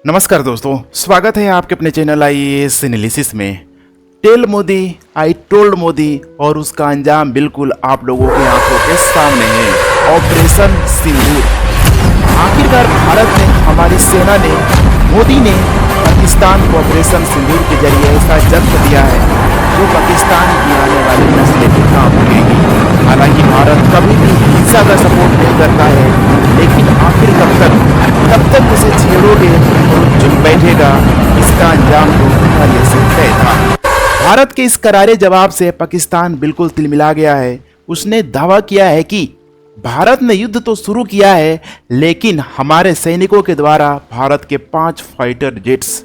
नमस्कार दोस्तों, स्वागत है आपके अपने चैनल आईएएस एनालिसिस में। Tell Modi, I told Modi और उसका अंजाम बिल्कुल आप लोगों की आंखों के सामने है। ऑपरेशन सिंदूर। आखिरकार भारत ने, हमारी सेना ने, मोदी ने पाकिस्तान को ऑपरेशन सिंदूर के जरिए ऐसा जब्त दिया है जो पाकिस्तान की आने वाली नस्लें भी काम भूलेंगी। हालांकि भारत कभी भी हिंसा का सपोर्ट नहीं करता है, लेकिन आखिर कब तक उसे छेड़ोगे और चुप बैठेगा, इसका अंजाम तो पहले से तय था। भारत के इस करारे जवाब से पाकिस्तान बिल्कुल तिलमिला गया है। उसने दावा किया है कि भारत ने युद्ध तो शुरू किया है, लेकिन हमारे सैनिकों के द्वारा भारत के 5 फाइटर जेट्स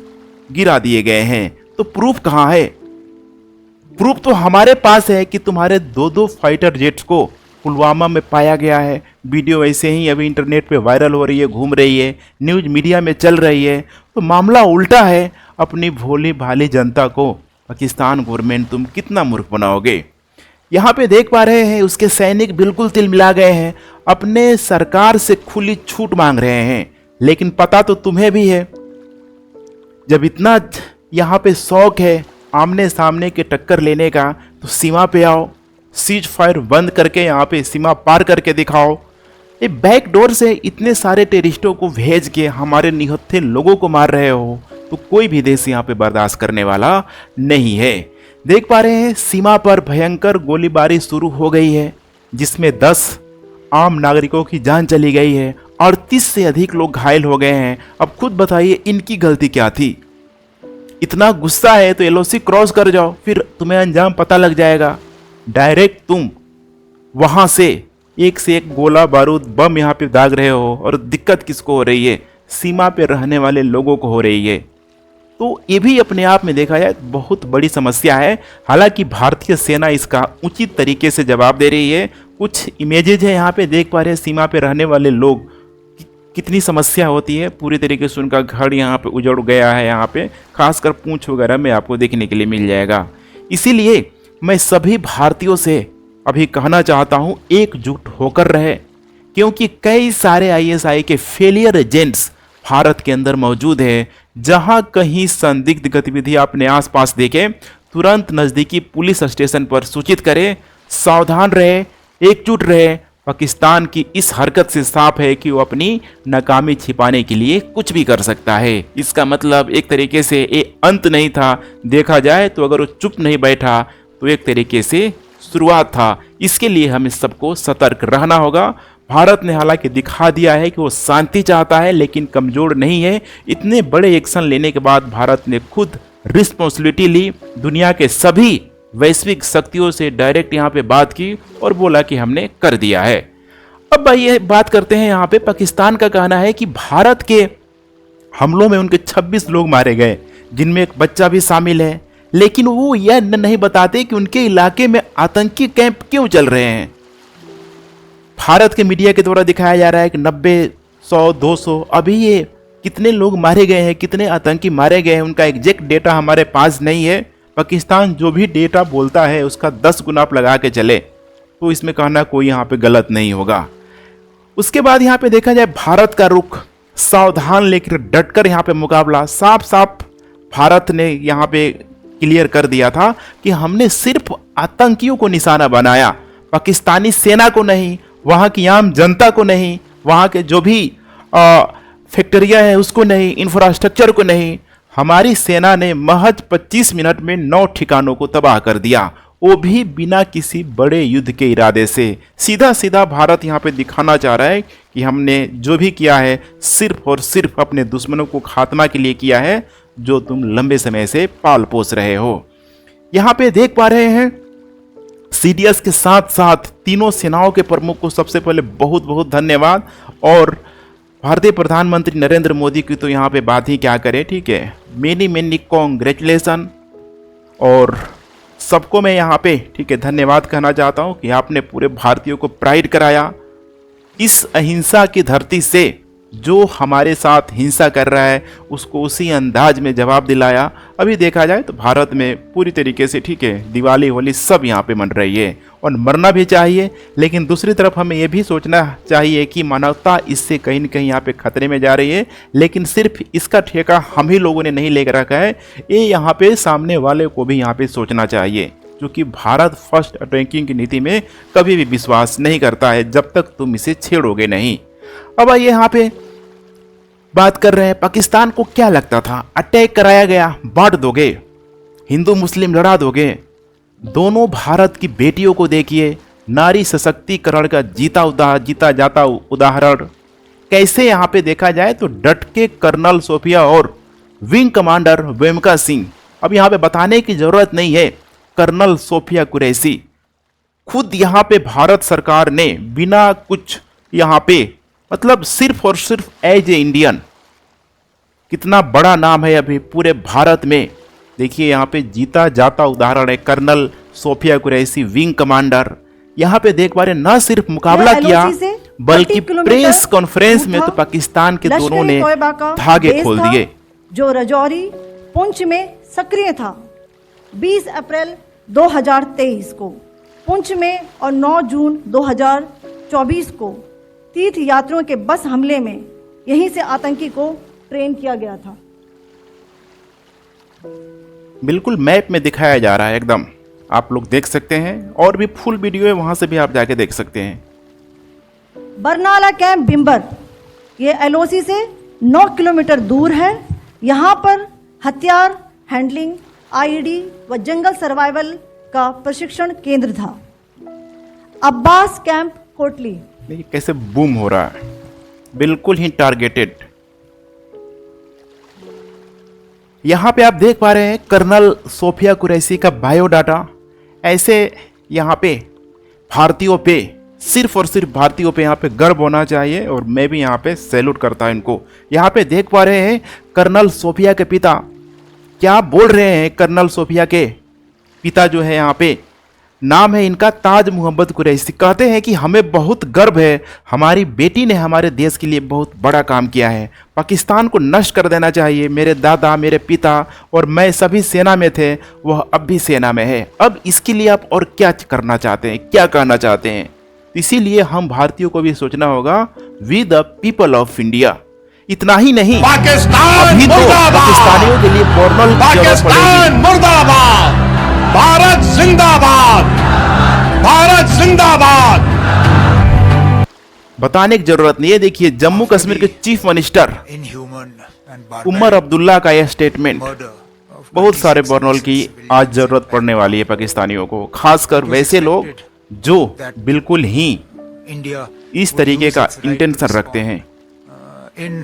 गिरा दिए गए हैं। तो प्रूफ कहाँ है? प्रूफ तो हमारे पास है कि तुम्हारे 2 फाइटर जेट्स को पुलवामा में पाया गया है। वीडियो ऐसे ही अभी इंटरनेट पे वायरल हो रही है, घूम रही है, न्यूज़ मीडिया में चल रही है। तो मामला उल्टा है। अपनी भोली भाली जनता को पाकिस्तान गवर्नमेंट तुम कितना मूर्ख बनाओगे? यहाँ पे देख पा रहे हैं उसके सैनिक बिल्कुल तिलमिला गए हैं, अपने सरकार से खुली छूट मांग रहे हैं। लेकिन पता तो तुम्हें भी है, जब इतना यहाँ पे शौक है आमने सामने के टक्कर लेने का, तो सीमा पे आओ, सीज फायर बंद करके यहाँ पे सीमा पार करके दिखाओ। ये बैक डोर से इतने सारे टेररिस्टों को भेज के हमारे निहत्थे लोगों को मार रहे हो, तो कोई भी देश यहाँ पे बर्दाश्त करने वाला नहीं है। देख पा रहे हैं सीमा पर भयंकर गोलीबारी शुरू हो गई है, जिसमें 10 आम नागरिकों की जान चली गई है और 30 से अधिक लोग घायल हो गए हैं। अब खुद बताइए इनकी गलती क्या थी? इतना गुस्सा है तो एलओसी क्रॉस कर जाओ, फिर तुम्हें अंजाम पता लग जाएगा। डायरेक्ट तुम वहां से एक गोला बारूद बम यहाँ पे दाग रहे हो, और दिक्कत किसको हो रही है? सीमा पे रहने वाले लोगों को हो रही है। तो ये भी अपने आप में देखा जाए बहुत बड़ी समस्या है। हालांकि भारतीय सेना इसका उचित तरीके से जवाब दे रही है। कुछ इमेजेज है यहाँ पे देख पा रहे हैं, सीमा पे रहने वाले लोग कितनी समस्या होती है। पूरी तरीके से उनका घर यहाँ पे उजड़ गया है। यहाँ पे खासकर पूंछ वगैरह में आपको देखने के लिए मिल जाएगा। इसीलिए मैं सभी भारतीयों से अभी कहना चाहता हूँ, एकजुट होकर रहे, क्योंकि कई सारे आईएसआई के फेलियर एजेंट्स भारत के अंदर मौजूद है। जहां कहीं संदिग्ध गतिविधि अपने आसपास देखें, तुरंत नज़दीकी पुलिस स्टेशन पर सूचित करें। सावधान रहे, एकजुट रहे। पाकिस्तान की इस हरकत से साफ है कि वो अपनी नाकामी छिपाने के लिए कुछ भी कर सकता है। इसका मतलब एक तरीके से ये अंत नहीं था। देखा जाए तो अगर वो चुप नहीं बैठा तो एक तरीके से शुरुआत था। इसके लिए हमें सबको सतर्क रहना होगा। भारत ने हालांकि दिखा दिया है कि वो शांति चाहता है, लेकिन कमज़ोर नहीं है। इतने बड़े एक्शन लेने के बाद भारत ने खुद रिस्पॉन्सिबिलिटी ली, दुनिया के सभी वैश्विक शक्तियों से डायरेक्ट यहाँ पे बात की और बोला कि हमने कर दिया है। अब भाई बात करते हैं, यहाँ पे पाकिस्तान का कहना है कि भारत के हमलों में उनके 26 लोग मारे गए, जिनमें एक बच्चा भी शामिल है। लेकिन वो यह नहीं बताते कि उनके इलाके में आतंकी कैंप क्यों चल रहे हैं। भारत के मीडिया के द्वारा दिखाया जा रहा है कि 90, 100, 200, अभी ये कितने लोग मारे गए हैं, कितने आतंकी मारे गए हैं, उनका एग्जैक्ट डेटा हमारे पास नहीं है। पाकिस्तान जो भी डेटा बोलता है उसका 10 गुना आप लगा के चले, तो इसमें कहना कोई यहाँ पे गलत नहीं होगा। उसके बाद यहाँ पे देखा जाए भारत का रुख सावधान लेकर डटकर यहाँ पे मुकाबला। साफ साफ भारत ने यहाँ पे क्लियर कर दिया था कि हमने सिर्फ आतंकियों को निशाना बनाया, पाकिस्तानी सेना को नहीं, वहाँ की आम जनता को नहीं, वहाँ के जो भी फैक्ट्रियाँ हैं उसको नहीं, इंफ्रास्ट्रक्चर को नहीं। हमारी सेना ने महज 25 मिनट में 9 ठिकानों को तबाह कर दिया, वो भी बिना किसी बड़े युद्ध के इरादे से। सीधा सीधा भारत यहाँ पे दिखाना चाह रहा है कि हमने जो भी किया है सिर्फ और सिर्फ अपने दुश्मनों को खात्मा के लिए किया है, जो तुम लंबे समय से पाल पोस रहे हो। यहाँ पे देख पा रहे हैं सीडीएस के साथ साथ तीनों सेनाओं के प्रमुख को सबसे पहले बहुत बहुत धन्यवाद। और भारतीय प्रधानमंत्री नरेंद्र मोदी की तो यहाँ पे बात ही क्या करे, ठीक है। Many congratulation. और सबको मैं यहाँ पे, ठीक है, धन्यवाद कहना चाहता हूँ कि आपने पूरे भारतीयों को प्राइड कराया। इस अहिंसा की धरती से जो हमारे साथ हिंसा कर रहा है उसको उसी अंदाज में जवाब दिलाया। अभी देखा जाए तो भारत में पूरी तरीके से ठीक है, दिवाली होली सब यहाँ पे मन रही है और मरना भी चाहिए, लेकिन दूसरी तरफ हमें ये भी सोचना चाहिए कि मानवता इससे कहीं न कहीं यहाँ पे खतरे में जा रही है। लेकिन सिर्फ इसका ठेका हम ही लोगों ने नहीं लेकर रखा है, ये यहाँ पे सामने वाले को भी यहाँ पे सोचना चाहिए, क्योंकि भारत फर्स्ट अटैकिंग की नीति में कभी भी विश्वास नहीं करता है जब तक तुम इसे छेड़ोगे नहीं। अब आइए यहाँ पे बात कर रहे हैं पाकिस्तान को क्या लगता था, अटैक कराया गया, बांट दोगे, हिंदू मुस्लिम लड़ा दोगे। दोनों भारत की बेटियों को देखिए, नारी सशक्तिकरण का जीता जाता उदाहरण। कैसे यहाँ पे देखा जाए तो डट के कर्नल सोफिया और विंग कमांडर वेमका सिंह, अब यहाँ पे बताने की जरूरत नहीं है, कर्नल सोफिया कुरैशी खुद यहाँ पे भारत सरकार ने बिना कुछ यहाँ पे मतलब सिर्फ और सिर्फ एज ए इंडियन, कितना बड़ा नाम है अभी पूरे भारत में। देखिए यहाँ पे जीता जाता उदाहरण है colonel Sofiya Qureshi wing commander. यहाँ पे देख पा रहे न सिर्फ मुकाबला किया बल्कि प्रेस कॉन्फ्रेंस में तो पाकिस्तान के दोनों ने धागे खोल दिए। जो राजौरी पुंछ में सक्रिय था 20 अप्रैल 2023 को पुंछ में और 9 जून 2024 को तीर्थ यात्रियों के बस हमले में यहीं से आतंकी को ट्रेन किया गया था। बिल्कुल मैप में दिखाया जा रहा है एकदम, आप लोग देख सकते हैं, और भी फुल वीडियो है वहां से भी आप जाके देख सकते हैं। बरनाला कैंप बिम्बर ये एलओसी से 9 किलोमीटर दूर है। यहाँ पर हथियार हैंडलिंग, आईईडी व जंगल सर्वाइवल का प्रशिक्षण केंद्र था। अब्बास कैंप कोटली, देखिए कैसे बूम हो रहा है, बिल्कुल ही टारगेटेड। यहां पे आप देख पा रहे हैं कर्नल सोफिया कुरैशी का बायोडाटा। ऐसे यहां पे भारतीयों पे, सिर्फ और सिर्फ भारतीयों पे यहां पे गर्व होना चाहिए, और मैं भी यहां पे सैल्यूट करता हूं इनको। यहां पे देख पा रहे हैं कर्नल सोफिया के पिता क्या बोल रहे हैं। कर्नल सोफिया के पिता जो है यहाँ पे नाम है इनका ताज मोहम्मद कुरैशी, कहते हैं कि हमें बहुत गर्व है, हमारी बेटी ने हमारे देश के लिए बहुत बड़ा काम किया है, पाकिस्तान को नष्ट कर देना चाहिए। मेरे दादा, मेरे पिता और मैं सभी सेना में थे, वह अब भी सेना में है। अब इसके लिए आप और क्या करना चाहते हैं, क्या कहना चाहते हैं? इसीलिए हम भारतीयों को भी सोचना होगा, we the people of India. इतना ही नहीं, पाकिस्तान अभी तो पाकिस्तानियों के लिए बॉर्नल पाकिस्तान मुर्दाबाद, भारत जिंदाबाद, भारत जिंदाबाद। बताने की जरूरत नहीं है। देखिए जम्मू कश्मीर के चीफ मिनिस्टर उमर अब्दुल्ला का यह स्टेटमेंट, बहुत सारे बर्नौल की आज जरूरत पड़ने वाली है पाकिस्तानियों को, खासकर वैसे लोग जो बिल्कुल ही इस तरीके का इंटेंशन रखते हैं। In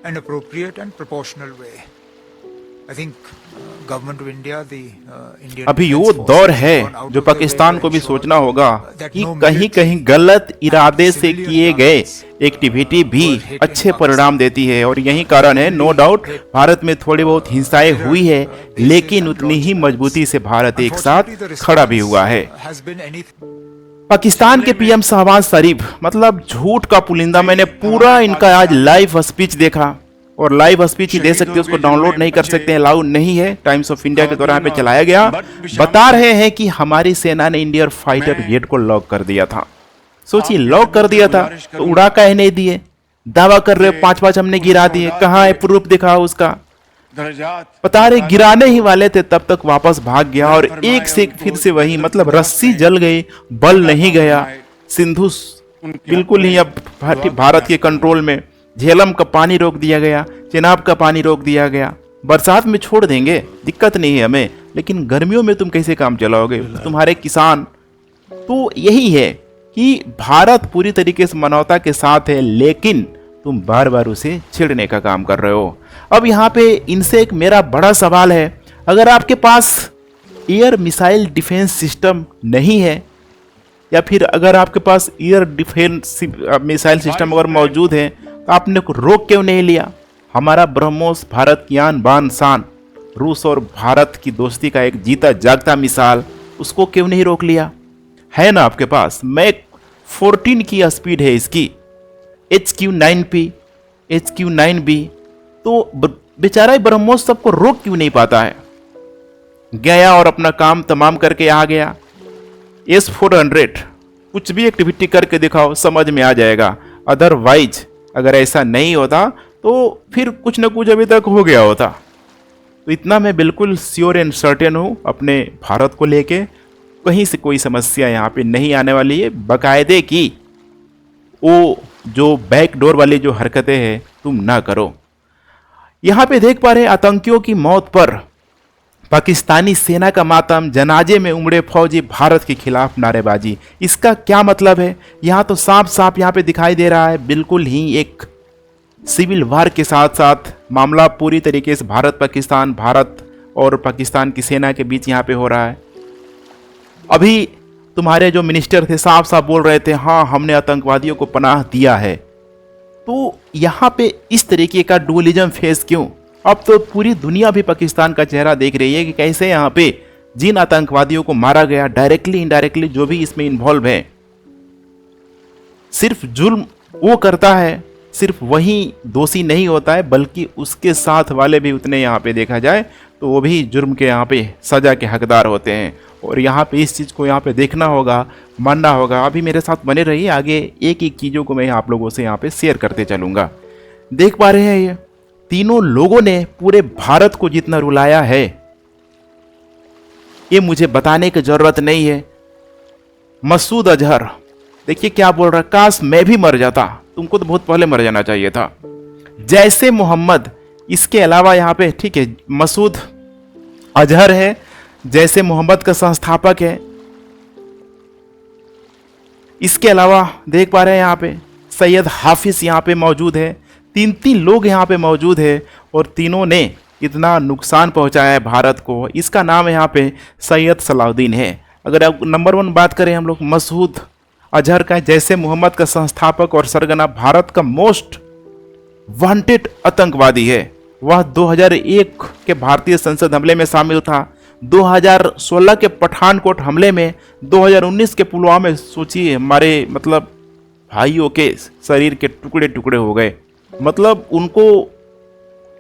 an appropriate and proportional way. I think government of India, the Indian अभी वो दौर है जो पाकिस्तान को भी सोचना होगा कि कहीं कहीं गलत इरादे से किए गए एक्टिविटी भी अच्छे परिणाम देती है, और यही कारण है नो डाउट भारत में थोड़ी बहुत हिंसाएं हुई है, लेकिन उतनी ही मजबूती से भारत एक साथ खड़ा भी हुआ है। पाकिस्तान के पीएम शहबाज शरीफ मतलब झूठ का पुलिंदा। मैंने पूरा इनका आज लाइव स्पीच देखा, और लाइव स्पीच ही दे सकते हैं, उसको डाउनलोड नहीं कर सकते हैं, अलाउड नहीं है, टाइम्स ऑफ इंडिया के द्वारा यहाँ पे चलाया गया। बता रहे हैं कि हमारी सेना ने इंडियन फाइटर जेट को लॉक कर दिया था। सोचिए लॉक कर दिया था तो उड़ा काहे नहीं दिए? दावा कर रहे 5-5 हमने गिरा दिए, कहाँ है प्रूफ दिखाओ उसका? बता रहे गिराने ही वाले थे, तब तक वापस भाग गया, और एक से फिर से वही, मतलब रस्सी जल गई, बल नहीं गया। सिंधु बिल्कुल ही अब भारत के कंट्रोल में, झेलम का पानी रोक दिया गया, चेनाब का पानी रोक दिया गया। बरसात में छोड़ देंगे, दिक्कत नहीं है हमें, लेकिन गर्मियों में तुम कैसे काम चलाओगे? तुम्हारे किसान। तो यही है कि भारत पूरी तरीके से मानवता के साथ है, लेकिन तुम बार बार उसे छेड़ने का काम कर रहे हो। अब यहाँ पे इनसे एक मेरा बड़ा सवाल है, अगर आपके पास एयर मिसाइल डिफेंस सिस्टम नहीं है, या फिर अगर आपके पास एयर डिफेंस मिसाइल सिस्टम अगर मौजूद है, तो आपने रोक क्यों नहीं लिया? हमारा ब्रह्मोस भारत की आन बान शान, रूस और भारत की दोस्ती का एक जीता जागता मिसाल, उसको क्यों नहीं रोक लिया? है ना आपके पास? मैक 14 की स्पीड है इसकी, HQ9P, HQ-9B, तो बेचारा ही ब्रह्मोस सबको रोक क्यों नहीं पाता है? गया और अपना काम तमाम करके आ गया। S-400 कुछ भी एक्टिविटी करके दिखाओ, समझ में आ जाएगा। अदरवाइज अगर ऐसा नहीं होता तो फिर कुछ न कुछ अभी तक हो गया होता। तो इतना मैं बिल्कुल श्योर एंड सर्टेन हूँ अपने भारत को लेके, कहीं से कोई समस्या यहाँ पे नहीं आने वाली है। बाकायदे की वो जो बैकडोर वाली जो हरकतें हैं तुम ना करो। यहाँ पे देख पा रहे आतंकियों की मौत पर पाकिस्तानी सेना का मातम, जनाजे में उमड़े फौजी, भारत के खिलाफ नारेबाजी। इसका क्या मतलब है? यहाँ तो साफ साफ यहाँ पे दिखाई दे रहा है बिल्कुल ही एक सिविल वार के साथ साथ मामला पूरी तरीके से भारत और पाकिस्तान की सेना के बीच यहाँ पे हो रहा है। अभी तुम्हारे जो मिनिस्टर थे साफ साफ बोल रहे थे हाँ हमने आतंकवादियों को पनाह दिया है। तो यहाँ पे इस तरीके का डुअलिज्म फेस क्यों? अब तो पूरी दुनिया भी पाकिस्तान का चेहरा देख रही है कि कैसे यहाँ पे जिन आतंकवादियों को मारा गया, डायरेक्टली इनडायरेक्टली जो भी इसमें इन्वॉल्व है, सिर्फ जुल्म वो करता है, सिर्फ वही दोषी नहीं होता है बल्कि उसके साथ वाले भी उतने यहाँ पे देखा जाए तो वो भी जुर्म के यहाँ पे सजा के हकदार होते हैं। और यहाँ पे इस चीज़ को यहाँ पे देखना होगा, मानना होगा। अभी मेरे साथ बने रहिए, आगे एक एक चीज़ों को मैं आप लोगों से यहाँ पे शेयर करते चलूँगा। देख पा रहे हैं ये तीनों लोगों ने पूरे भारत को जितना रुलाया है ये मुझे बताने की जरूरत नहीं है। मसूद अजहर देखिए क्या बोल रहा है, काश मैं भी मर जाता, तुमको तो बहुत पहले मर जाना चाहिए था। जैसे मोहम्मद, इसके अलावा यहाँ पे ठीक है मसूद अजहर है, जैसे मोहम्मद का संस्थापक है। इसके अलावा देख पा रहे हैं यहाँ पे सैयद हाफिज यहाँ पे मौजूद है। तीन लोग यहाँ पे मौजूद है और तीनों ने इतना नुकसान पहुंचाया है भारत को। इसका नाम यहाँ पे सैयद सलाउद्दीन है। अगर अब नंबर 1 बात करें हम लोग मसूद अजहर का, जैसे मोहम्मद का संस्थापक और सरगना, भारत का मोस्ट वांटेड आतंकवादी है। वह 2001 के भारतीय संसद हमले में शामिल था, 2016 के पठानकोट हमले में, 2019 के पुलवामा में। सोचिए हमारे मतलब भाइयों के शरीर के टुकड़े टुकड़े हो गए। मतलब उनको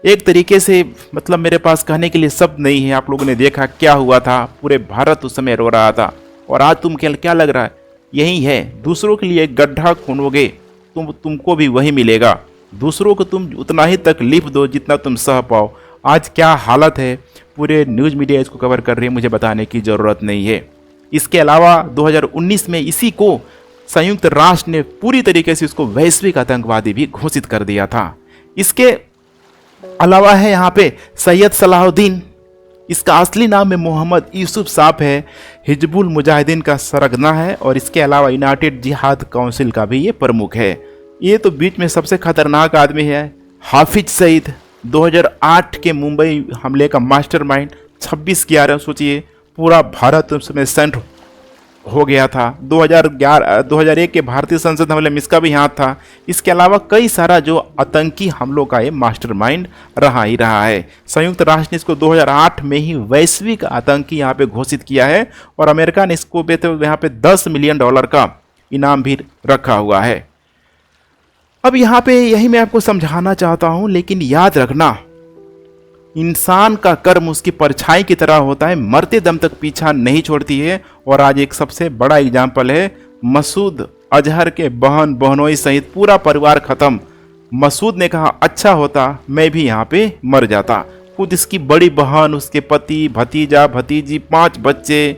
एक तरीके से मतलब मेरे पास कहने के लिए शब्द नहीं है। आप लोगों ने देखा क्या हुआ था, पूरे भारत उस समय रो रहा था। और आज क्या लग रहा है? यही है, दूसरों के लिए एक गड्ढा खोनोगे तुमको भी वही मिलेगा। दूसरों को तुम उतना ही तकलीफ दो जितना तुम सह पाओ। आज क्या हालत है, पूरे न्यूज़ मीडिया इसको कवर कर रही है, मुझे बताने की ज़रूरत नहीं है। इसके अलावा 2019 में इसी को संयुक्त राष्ट्र ने पूरी तरीके से इसको वैश्विक आतंकवादी भी घोषित कर दिया था। इसके अलावा है यहाँ पे सैयद सलाहुद्दीन, इसका असली नाम है मोहम्मद यूसुफ साफ है, हिजबुल मुजाहिदीन का सरगना है और इसके अलावा यूनाइटेड जिहाद काउंसिल का भी ये प्रमुख है। ये तो बीच में सबसे खतरनाक आदमी है हाफिज सईद, 2008 के मुंबई हमले का मास्टरमाइंड। 26/11 सोचिए पूरा भारत उस समय सेंट हो गया था। 2001 के भारतीय संसद हमले में इसका भी हाथ था। इसके अलावा कई सारा जो आतंकी हमलों का ये मास्टरमाइंड रहा ही रहा है। संयुक्त राष्ट्र ने इसको 2008 में ही वैश्विक आतंकी यहाँ पे घोषित किया है और अमेरिका ने इसको यहाँ पे $10 मिलियन का इनाम भी रखा हुआ है। अब यहाँ पे यही मैं आपको समझाना चाहता हूँ, लेकिन याद रखना इंसान का कर्म उसकी परछाई की तरह होता है, मरते दम तक पीछा नहीं छोड़ती है। और आज एक सबसे बड़ा एग्जाम्पल है मसूद अजहर के बहन बहनोई सहित पूरा परिवार खत्म। मसूद ने कहा अच्छा होता मैं भी यहाँ पे मर जाता। खुद इसकी बड़ी बहन, उसके पति, भतीजा भतीजी, 5 बच्चे,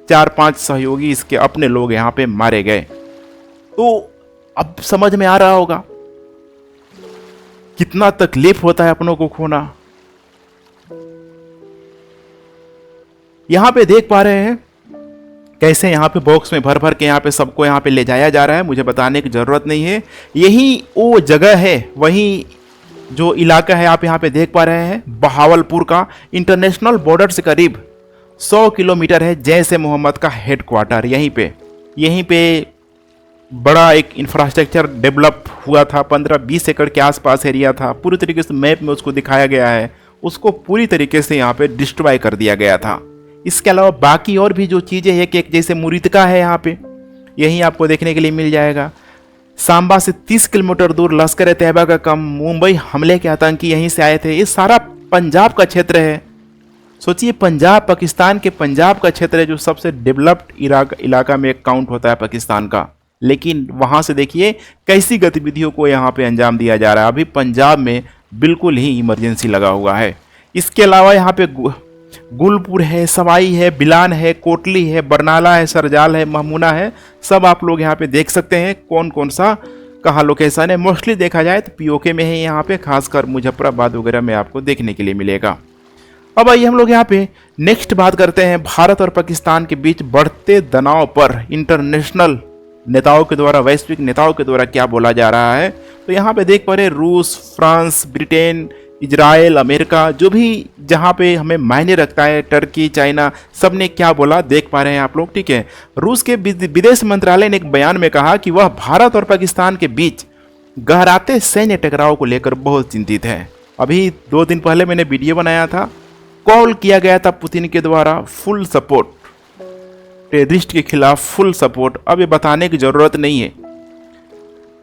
4-5 सहयोगी इसके अपने लोग यहाँ पे मारे गए। तो अब समझ में आ रहा होगा कितना तकलीफ होता है अपनों को खोना। यहां पे देख पा रहे हैं कैसे यहाँ पे बॉक्स में भर भर के यहाँ पे सबको यहाँ पे ले जाया जा रहा है, मुझे बताने की ज़रूरत नहीं है। यही वो जगह है, वही जो इलाका है आप यहाँ पे देख पा रहे हैं, बहावलपुर का इंटरनेशनल बॉर्डर से करीब 100 किलोमीटर है जैश ए मोहम्मद का हेडक्वार्टर। यहीं पे बड़ा एक इंफ्रास्ट्रक्चर डेवलप हुआ था, 15-20 एकड़ के आसपास एरिया था। पूरी तरीके से मैप में उसको दिखाया गया है, उसको पूरी तरीके से यहाँ पे डिस्ट्रॉय कर दिया गया था। इसके अलावा बाकी और भी जो चीज़ें हैं कि जैसे मुरीतका है यहाँ पे, यही आपको देखने के लिए मिल जाएगा। सांबा से 30 किलोमीटर दूर लश्कर ए तैयबा का कम मुंबई हमले के आतंकी यहीं से आए थे। ये सारा पंजाब का क्षेत्र है। सोचिए, पंजाब पाकिस्तान के पंजाब का क्षेत्र है जो सबसे डेवलप्ड इलाका में एक काउंट होता है पाकिस्तान का। लेकिन वहाँ से देखिए कैसी गतिविधियों को यहाँ पे अंजाम दिया जा रहा है। अभी पंजाब में बिल्कुल ही इमरजेंसी लगा हुआ है। इसके अलावा यहाँ पे गुलपुर है, सवाई है, बिलान है, कोटली है, बरनाला है, सरजाल है, महमूना है। सब आप लोग यहाँ पे देख सकते हैं कौन कौन सा कहाँ लोकेशन है। मोस्टली देखा जाए तो पीओके में है यहाँ पे, खासकर मुजफ्फराबाद वगैरह में आपको देखने के लिए मिलेगा। अब आइए हम लोग यहाँ पे नेक्स्ट बात करते हैं भारत और पाकिस्तान के बीच बढ़ते तनाव पर इंटरनेशनल नेताओं के द्वारा, वैश्विक नेताओं के द्वारा क्या बोला जा रहा है। तो यहाँ पे देख पा रहे रूस, फ्रांस, ब्रिटेन, इजराइल, अमेरिका, जो भी जहाँ पे हमें मायने रखता है, टर्की, चाइना, सब ने क्या बोला देख पा रहे हैं आप लोग। ठीक है, रूस के विदेश मंत्रालय ने एक बयान में कहा कि वह भारत और पाकिस्तान के बीच गहराते सैन्य टकराव को लेकर बहुत चिंतित है। अभी 2 दिन पहले मैंने वीडियो बनाया था, कॉल किया गया था पुतिन के द्वारा फुल सपोर्ट, टेररिस्ट के खिलाफ फुल सपोर्ट। अब ये बताने की जरूरत नहीं है।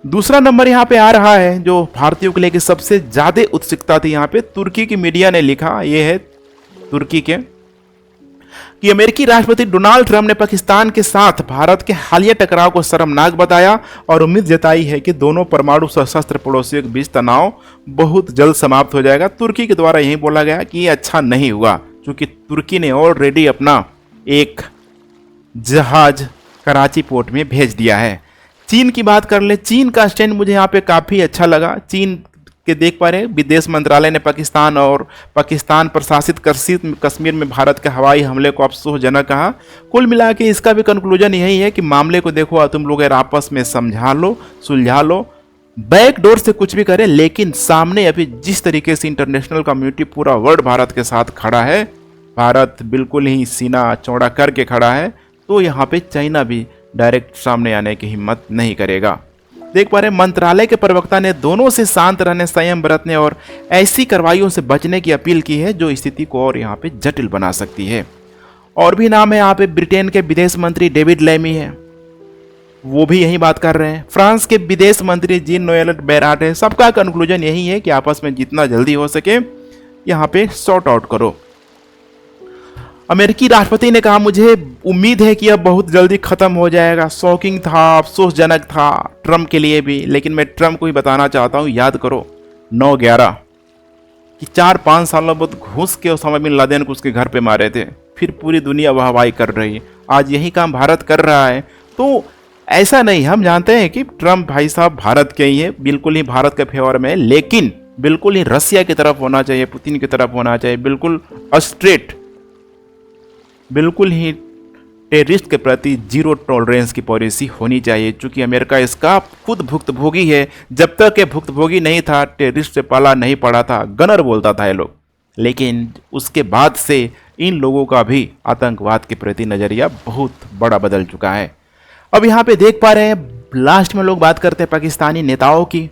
दूसरा नंबर यहाँ पे आ रहा है जो भारतीयों के लिए सबसे ज्यादा उत्सुकता थी। यहाँ पे तुर्की की मीडिया ने लिखा, ये है तुर्की के, कि अमेरिकी राष्ट्रपति डोनाल्ड ट्रंप ने पाकिस्तान के साथ भारत के हालिया टकराव को शर्मनाक बताया और उम्मीद जताई है कि दोनों परमाणु सशस्त्र पड़ोसियों के बीच तनाव बहुत जल्द समाप्त हो जाएगा। तुर्की के द्वारा यही बोला गया कि ये अच्छा नहीं हुआ, क्योंकि तुर्की ने ऑलरेडी अपना एक जहाज कराची पोर्ट में भेज दिया है। चीन की बात कर ले, चीन का स्टैंड मुझे यहाँ पे काफ़ी अच्छा लगा। चीन के देख पा रहे हैं विदेश मंत्रालय ने पाकिस्तान और पाकिस्तान प्रशासित कश्मीर में भारत के हवाई हमले को अफसोसजनक कहा। कुल मिला के इसका भी कंक्लूजन यही है कि मामले को देखो तुम लोग आपस में समझा लो, सुलझा लो, बैक डोर से कुछ भी करें, लेकिन सामने अभी जिस तरीके से इंटरनेशनल कम्युनिटी पूरा वर्ल्ड भारत के साथ खड़ा है, भारत बिल्कुल ही सीना चौड़ा करके खड़ा है, तो यहाँ पे चाइना भी डायरेक्ट सामने आने की हिम्मत नहीं करेगा। देख पा रहे मंत्रालय के प्रवक्ता ने दोनों से शांत रहने, संयम बरतने और ऐसी कार्रवाइयों से बचने की अपील की है जो स्थिति को और यहाँ पे जटिल बना सकती है। और भी नाम है यहाँ पे, ब्रिटेन के विदेश मंत्री डेविड लैमी है, वो भी यही बात कर रहे हैं। फ्रांस के विदेश मंत्री जीन नोएल बैराट है। सबका कंक्लूजन यही है कि आपस में जितना जल्दी हो सके यहाँ पे सॉर्ट आउट करो। अमेरिकी राष्ट्रपति ने कहा, मुझे उम्मीद है कि यह बहुत जल्दी खत्म हो जाएगा। शॉकिंग था, अफसोसजनक था ट्रंप के लिए भी, लेकिन मैं ट्रंप को ही बताना चाहता हूँ, याद करो 9/11 कि 4-5 सालों बाद घुस के ओसामा बिन लादेन को उसके घर पे मारे थे, फिर पूरी दुनिया वाहवाही कर रही है। आज यही काम भारत कर रहा है। तो ऐसा नहीं, हम जानते हैं कि ट्रंप भाई साहब भारत के ही है, बिल्कुल ही भारत के फेवर में है, लेकिन बिल्कुल ही रसिया की तरफ होना चाहिए, पुतिन की तरफ होना चाहिए, बिल्कुल स्ट्रेट, बिल्कुल ही टेररिस्ट के प्रति जीरो टॉलरेंस की पॉलिसी होनी चाहिए। चूंकि अमेरिका इसका खुद भुक्तभोगी है। जब तक ये भुक्तभोगी नहीं था, टेररिस्ट से पाला नहीं पड़ा था, गनर बोलता था ये लोग, लेकिन उसके बाद से इन लोगों का भी आतंकवाद के प्रति नज़रिया बहुत बड़ा बदल चुका है। अब यहाँ पे देख पा रहे हैं, लास्ट में लोग बात करते हैं पाकिस्तानी नेताओं की,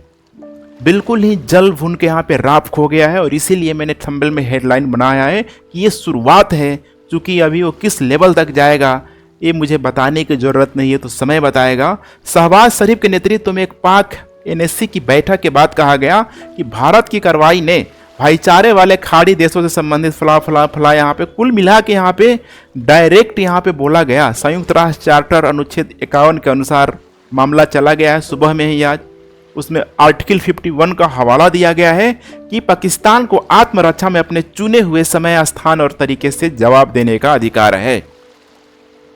बिल्कुल ही जल भुन के यहाँ पे राख खो गया है। और इसीलिए मैंने थंबनेल में हेडलाइन बनाया है कि ये शुरुआत है, चूँकि अभी वो किस लेवल तक जाएगा ये मुझे बताने की ज़रूरत नहीं है, तो समय बताएगा। शहबाज शरीफ के नेतृत्व में एक पाक NSC की बैठक के बाद कहा गया कि भारत की कार्रवाई ने भाईचारे वाले खाड़ी देशों से संबंधित फला यहाँ पे कुल मिला के यहाँ पे डायरेक्ट यहाँ पे बोला गया। संयुक्त राष्ट्र चार्टर अनुच्छेद 51 के अनुसार मामला चला गया है सुबह में ही आज। उसमें आर्टिकल 51 का हवाला दिया गया है कि पाकिस्तान को आत्मरक्षा में अपने चुने हुए समय, स्थान और तरीके से जवाब देने का अधिकार है।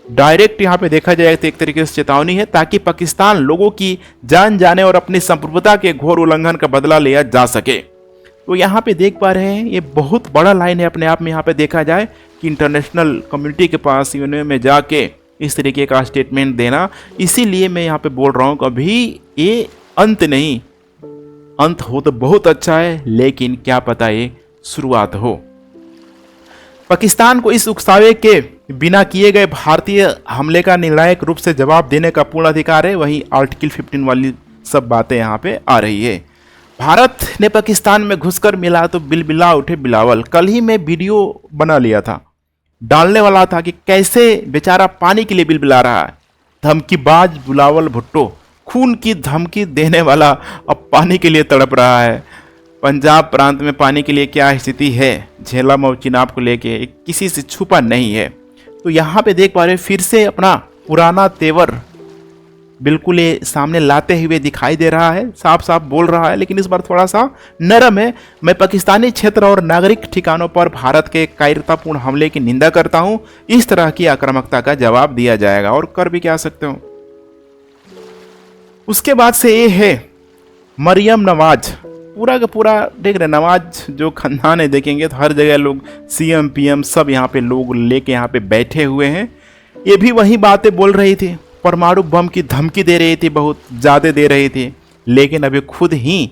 डायरेक्ट यहाँ पे देखा जाए तो एक तरीके से चेतावनी है, ताकि पाकिस्तान लोगों की जान जाने और अपनी संप्रभुता के घोर उल्लंघन का बदला लिया जा सके। तो यहाँ पे देख पा रहे हैं, ये बहुत बड़ा लाइन है अपने आप में। यहाँ पे देखा जाए कि इंटरनेशनल कम्युनिटी के पास यूएन में जाके इस तरीके का स्टेटमेंट देना, इसीलिए मैं यहाँ पे बोल रहा हूँ, कभी ये अंत नहीं, अंत हो तो बहुत अच्छा है, लेकिन क्या पता ये शुरुआत हो। पाकिस्तान को इस उकसावे के बिना किए गए भारतीय हमले का निर्णायक रूप से जवाब देने का पूर्ण अधिकार है। वहीं आर्टिकल 15 वाली सब बातें यहाँ पे आ रही है। भारत ने पाकिस्तान में घुसकर मिला तो बिलबिला उठे बिलावल। कल ही मैं वीडियो बना लिया था, डालने वाला था कि कैसे बेचारा पानी के लिए बिलबिला रहा है। धमकीबाज बिलावल भुट्टो खून की धमकी देने वाला अब पानी के लिए तड़प रहा है। पंजाब प्रांत में पानी के लिए क्या स्थिति है झेलम और चिनाब को लेके किसी से छुपा नहीं है। तो यहाँ पे देख पा रहे फिर से अपना पुराना तेवर बिल्कुल ये सामने लाते हुए दिखाई दे रहा है, साफ साफ बोल रहा है, लेकिन इस बार थोड़ा सा नरम है। मैं पाकिस्तानी क्षेत्र और नागरिक ठिकानों पर भारत के कायरतापूर्ण हमले की निंदा करता हूं। इस तरह की आक्रामकता का जवाब दिया जाएगा और कर भी क्या सकते हो। उसके बाद से ये है मरियम नवाज, पूरा का पूरा देख रहे नवाज जो खानदान है, देखेंगे तो हर जगह लोग सीएम पीएम सब यहाँ पे लोग लेके यहाँ पे बैठे हुए हैं। ये भी वही बातें बोल रही थी, परमाणु बम की धमकी दे रही थी, बहुत ज़्यादा दे रही थी, लेकिन अभी खुद ही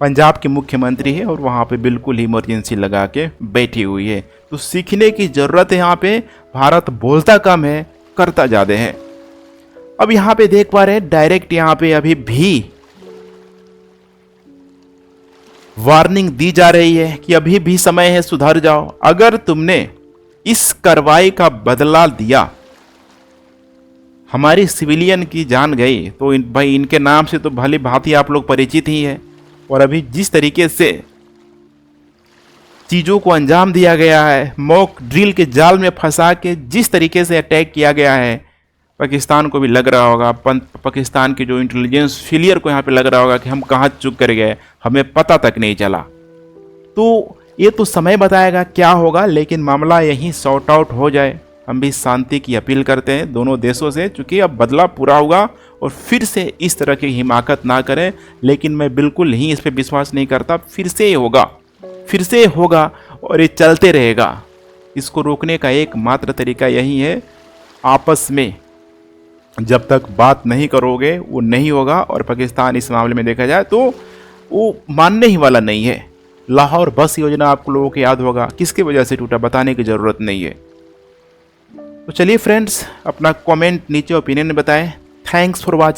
पंजाब के मुख्यमंत्री है और वहाँ पे बिल्कुल ही इमरजेंसी लगा के बैठी हुई है। तो सीखने की ज़रूरत है यहाँ पे। भारत बोलता कम है, करता ज़्यादा है। अब यहाँ पे देख पा रहे हैं डायरेक्ट यहाँ पे अभी भी वार्निंग दी जा रही है कि अभी भी समय है, सुधर जाओ। अगर तुमने इस कार्रवाई का बदला दिया, हमारी सिविलियन की जान गई, तो भाई इनके नाम से तो भली भांति आप लोग परिचित ही है। और अभी जिस तरीके से चीज़ों को अंजाम दिया गया है, मॉक ड्रिल के जाल में फंसा के जिस तरीके से अटैक किया गया है, पाकिस्तान को भी लग रहा होगा, पाकिस्तान के जो इंटेलिजेंस फेलियर को यहाँ पे लग रहा होगा कि हम कहाँ चूक कर गए, हमें पता तक नहीं चला। तो ये तो समय बताएगा क्या होगा, लेकिन मामला यहीं सॉर्ट आउट हो जाए। हम भी शांति की अपील करते हैं दोनों देशों से, क्योंकि अब बदला पूरा होगा और फिर से इस तरह की हिमाकत ना करें। लेकिन मैं बिल्कुल ही इस पर विश्वास नहीं करता, फिर से होगा और ये चलते रहेगा। इसको रोकने का एकमात्र तरीका यही है, आपस में जब तक बात नहीं करोगे वो नहीं होगा। और पाकिस्तान इस मामले में देखा जाए तो वो मानने ही वाला नहीं है। लाहौर बस योजना आपको लोगों को याद होगा, किसकी वजह से टूटा बताने की ज़रूरत नहीं है। तो चलिए फ्रेंड्स, अपना कमेंट नीचे ओपिनियन में बताएं। Thanks for watching.